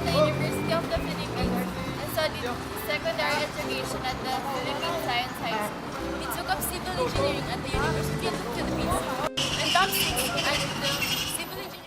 the University of the Philippines and studied secondary education at the Philippine Science High School. He took up civil engineering at the University of the Philippines and top 6 at the civil engineering.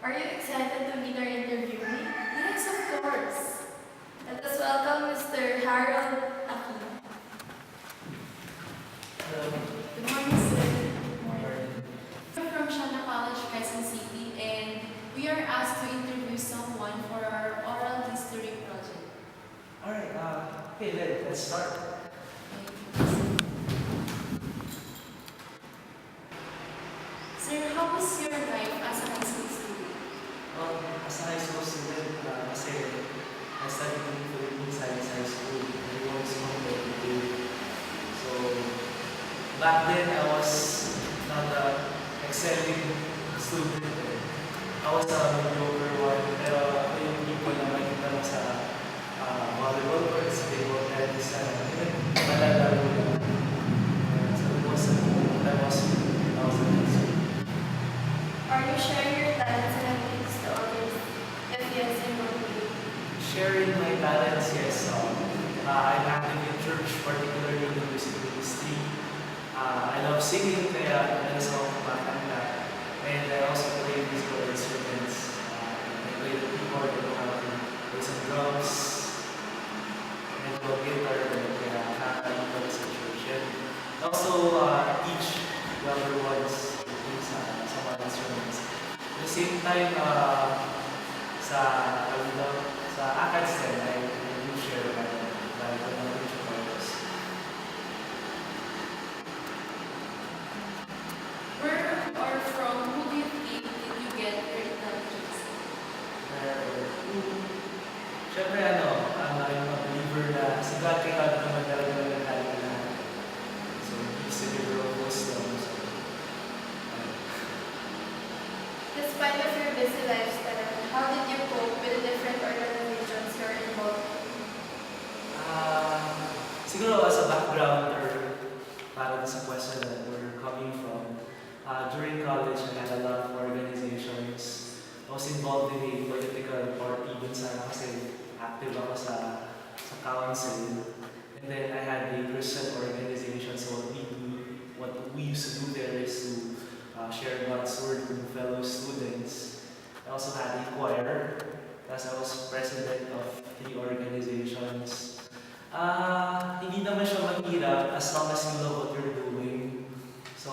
Are you excited to meet our interviewee? Yes, of course. Let us welcome Mr. Harold Aquino. Good morning, sir. Good morning. We're from Shana College, Quezon City, and we are asked to interview someone for our oral history project. Alright, okay, let's start. Sir, how was your life as a high school student? As a high school student, kasi I studied in Philippine Science High School. I was from So, back then I was not a excelling student. I was a mediocre one. Pero ako yung people na makikita mo sa volleyball courts, table tennis, even malalaro lang. So, it was I was a high school. Are you sharing your talents and abilities to others? If yes, in what way? Sharing my talents, yes. I'm active in church, particularly in the music ministry. I love singing, kaya meron ako kumakanta. And I also play musical instruments. I play the keyboard, I know how to play some drums, and play guitar, kaya nakakalimutan sa church. And also teach younger ones sa mga instruments. At the same time, sa ACADS din, I do share my knowledge of others. Where or from who do you think did you get your intelligence? Siyempre, I'm a believer na si God kay God naman talaga nagkakalit na. So, He's the giver of wisdom. So, Despite of your busy lifestyle, how did you cope with the different organizations you're involved in? Siguro as a backgrounder, para sa question that we're coming from, during college, I had a lot of organizations. I was involved in a political party dun sana kasi active ako sa council. And then I had a Christian organization, so what we used to do there is to share God's word with fellow students. I also had a choir, because I was president of 3 organizations. Hindi naman siya mahirap as long as you know what you're doing. So,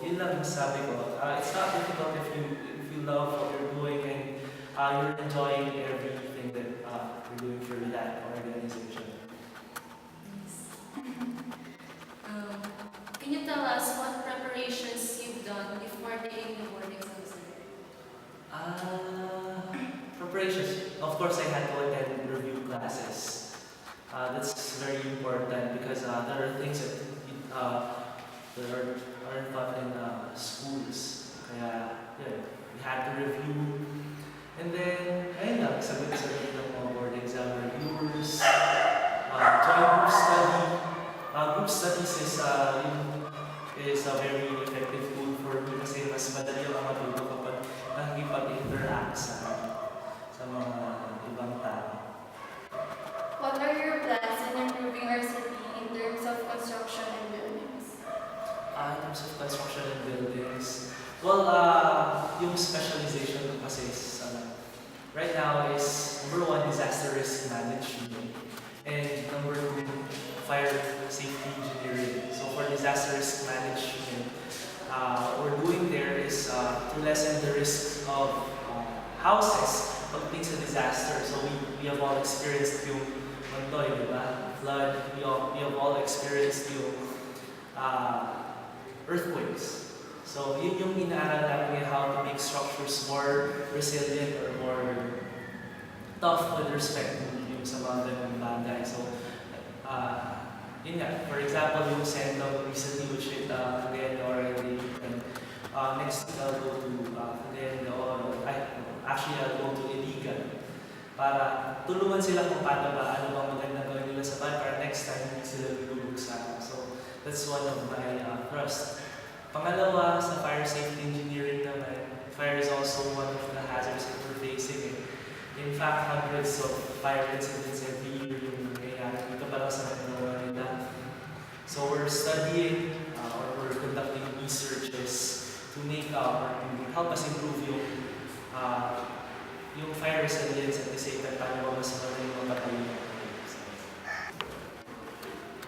yun lang sabi ko. It's not difficult if you love what you're doing and you're enjoying everything that you're doing for that organization. Can you tell us what preparations you've done before taking the board exams? Preparations. Of course, I had to attend review classes. That's very important because there are things that aren't taught in schools. Kaya, we had to review. And then, ayun lang, sagot-sagot ng mga board exam reviewers. Join group study. Group studies is a very effective tool for me kasi mas madali ako matuto kapag nakikipag-interact sa mga ibang tao. What are your plans in improving our city in terms of construction and buildings? In yung specialization ko kasi is, right now is number one, disaster risk management, and number two, fire safety engineering. So for disaster risk management, what we're doing there is to lessen the risk of houses pagdating sa disaster. So we have all experienced yung Mandoy, di ba? Flood. We have all experienced yung earthquakes. So yun yung inaaral namin how to make structures more resilient or more tough with respect to yung sa mga ganung bagay. So yun nga, for example, yung Sendong recently which hit Cagayan already, and next week I'll go to Cagayan actually I'll go to Iligan para tulungan sila kung paano ba, ano bang magandang gawin nila sa bahay para next time hindi sila lulubog sa. So that's one of my thrust. Pangalawa, sa fire safety engineering naman, fire is also one of the hazards that we're facing. In fact, hundreds of fire incidents every year yung nangyayari dito para sa Manila. So we're studying or we're conducting researches to make to help us improve yung fire resilience at the same time paano mas magaling yung kapalina.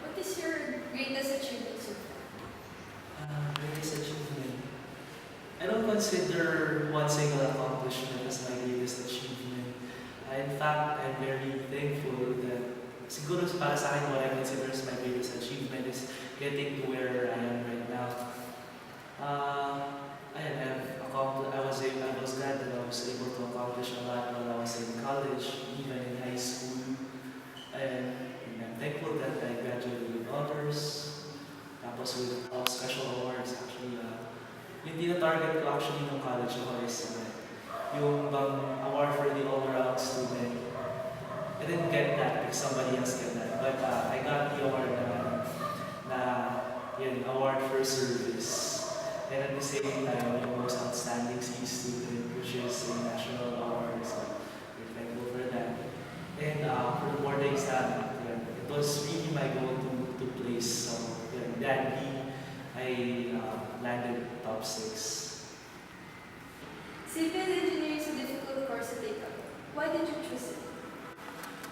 What is your greatest achievement so far? Greatest achievement? I don't consider one single accomplishment as my greatest achievement. In fact, I'm very thankful that siguro para sa akin what I consider as my greatest achievement is getting to where I am right now. I was glad that I was able to accomplish a lot while I was in college, even in high school. And I'm thankful that I graduated with honors, tapos with special awards. Actually, yung tina-target ko actually ng college ako is yung award for the all-around student. I didn't get that because somebody else got that, but I got the award award for service. And at the same time, yung most outstanding C student, which is a national award. So we're thankful for that. And for the board exam, it was really my goal to place. So gladly, I landed top 6. Civil engineering is a difficult course to take up. Why did you choose it?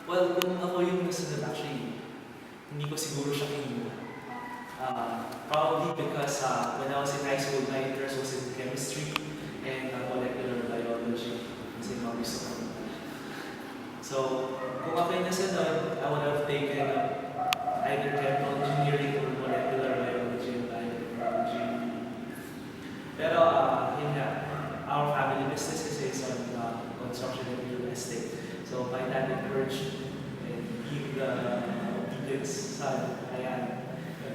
Well, kung ako yung nasunod, actually, hindi ko siguro siya kinuha. Probably because when I was in high school, my interest was in chemistry and molecular biology. Kasi mga gusto ko. So, kung ako yung nasunod, I would have taken either chemical engineering or molecular biology and biotechnology. Pero, yun nga, our family business is on construction and real estate. So, by that encouraged and being the obedience son, ayan.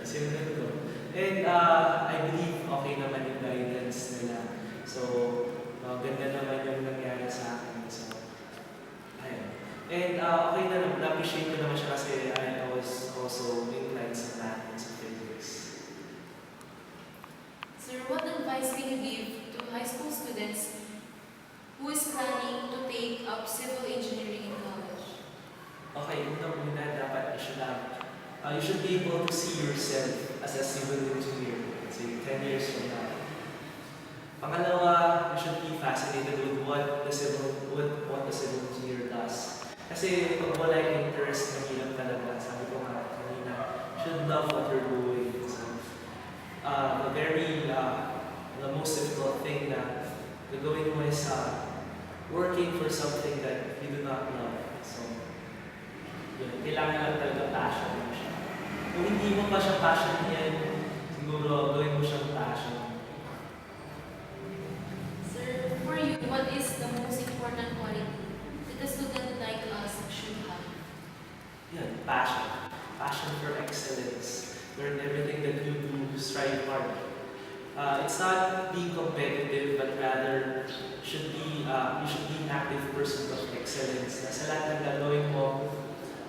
And I believe okay naman yung guidance nila. So, ganda naman yung nangyari sa akin. So, ayun. And okay na naman, na-appreciate ko naman siya kasi I was also inclined sa math and sa physics. Sir, what advice can you give to high school students who is planning to take up civil engineering in college? Okay, una dapat you should be able to see yourself as a civil engineer, say 10 years from now. Pangalawa, you should be fascinated with what the civil engineer does. Kasi pag wala yung interest, mahirap talaga. Sabi ko nga kanina, you should love what you're doing. So, the most difficult thing na gagawin mo is working for something that you do not love. So, yun, kailangan lang talaga passion mo siya. Kung hindi mo pa siya passion yan, siguro gawin mo siyang passion. Sir, for you, what is the most important quality that a student like us should have? Yan, passion. Passion for excellence. Learn everything that you do, strive hard. It's not being competitive, but rather you should be an active pursuit of excellence. Sa lahat ng gagawin mo,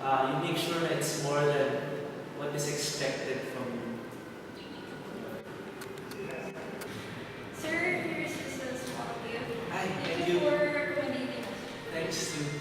you make sure that it's more than what is expected from you. Sir, here's your small gift. Hi, Thank thank you you. for accommodating us. Thanks to